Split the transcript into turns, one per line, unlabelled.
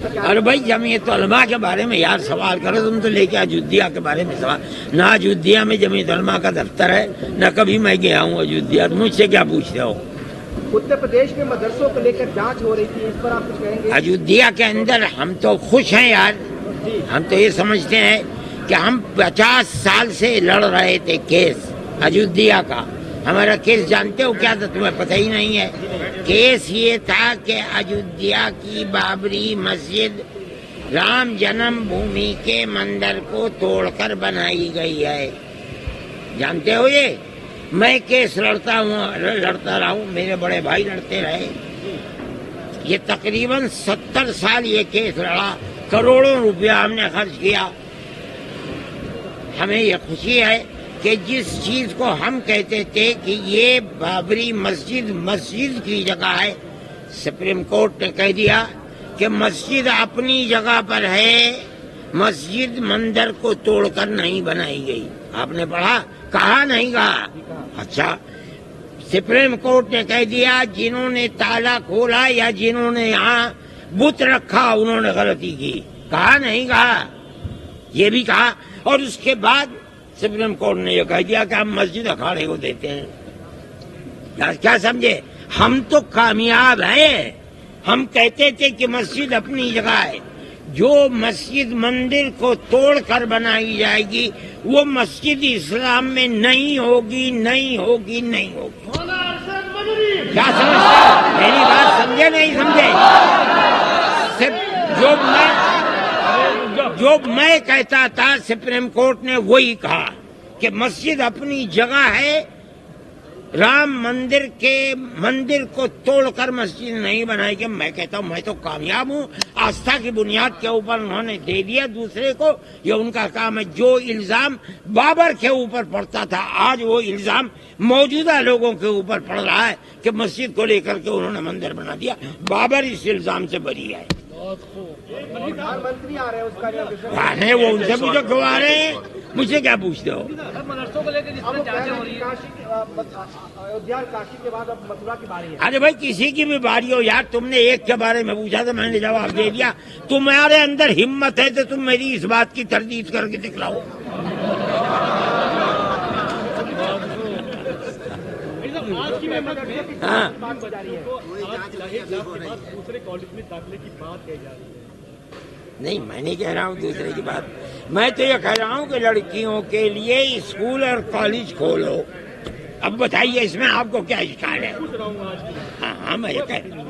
अरे भाई जमीयत उलमा के बारे में यार सवाल करो तुम तो लेके अयोध्या के बारे में सवाल। ना अयोध्या में जमीयत उलमा का दफ्तर है, न कभी मैं गया हूँ अयोध्या। मुझसे क्या पूछते हो?
उत्तर प्रदेश में मदरसों को लेकर जांच हो रही थी, इस पर आप कुछ कहेंगे?
अयोध्या के अंदर हम तो खुश हैं यार। हम तो ये समझते हैं कि हम 50 साल से लड़ रहे थे केस अयोध्या का। हमारा केस जानते हो क्या था? तुम्हें पता ही नहीं है। केस ये था कि अयोध्या की बाबरी मस्जिद राम जन्मभूमि के मंदिर को तोड़कर बनाई गई है। जानते हो ये? मैं केस लड़ता रहा हूँ, मेरे बड़े भाई लड़ते रहे। ये तकरीबन 70 साल ये केस लड़ा, करोड़ों रुपया हमने खर्च किया। हमें ये खुशी है कि जिस चीज को हम कहते थे कि ये बाबरी मस्जिद की जगह है, सुप्रीम कोर्ट ने कह दिया कि मस्जिद अपनी जगह पर है, मस्जिद मंदिर को तोड़कर नहीं बनाई गई। आपने पढ़ा? कहा नहीं कहा? अच्छा, सुप्रीम कोर्ट ने कह दिया जिन्होंने ताला खोला या जिन्होंने यहाँ बुत रखा उन्होंने गलती की। कहा नहीं कहा? ये भी कहा। और उसके बाद सुप्रीम कोर्ट ने यह कह दिया कि हम मस्जिद अखाड़े को देते हैं। यार क्या समझे? हम तो कामयाब हैं। हम कहते थे कि मस्जिद अपनी जगह है। जो मस्जिद मंदिर को तोड़कर बनाई जाएगी वो मस्जिद इस्लाम में नहीं होगी, नहीं होगी, नहीं होगी। क्या समझते? मेरी बात समझे नहीं समझे? सिर्फ जो मैं कहता था सुप्रीम कोर्ट ने वही कहा कि मस्जिद अपनी जगह है, राम मंदिर को तोड़कर मस्जिद नहीं बनाएगी। मैं कहता हूँ मैं तो कामयाब हूँ। आस्था की बुनियाद के ऊपर उन्होंने दे दिया दूसरे को, ये उनका काम है। जो इल्जाम बाबर के ऊपर पड़ता था आज वो इल्जाम मौजूदा लोगों के ऊपर पड़ रहा है कि मस्जिद को लेकर के उन्होंने मंदिर बना दिया। बाबर इस इल्जाम से बरी है।
प्रधानमंत्री आ रहे हैं, उसका
आने वो उनसे पूछो क्यों आ रहे हैं, मुझसे क्या पूछते हो?
मदरसों को लेकर जिस तरह जांचें हो रही है, अयोध्या काशी के बाद अब मथुरा की बारी है।
अरे भाई किसी की भी बारी हो यार, तुमने एक के बारे में पूछा तो मैंने जवाब दे दिया। तुम्हारे अंदर हिम्मत है तो तुम मेरी इस बात की तरदीद करके दिखलाओ। हाँ नहीं, मैं नहीं कह रहा हूँ दूसरे की बात। मैं तो ये कह रहा हूँ कि लड़कियों के लिए स्कूल और कॉलेज खोलो। अब बताइए इसमें आपको क्या इश्काल है? हाँ मैं ये कह रहा हूँ।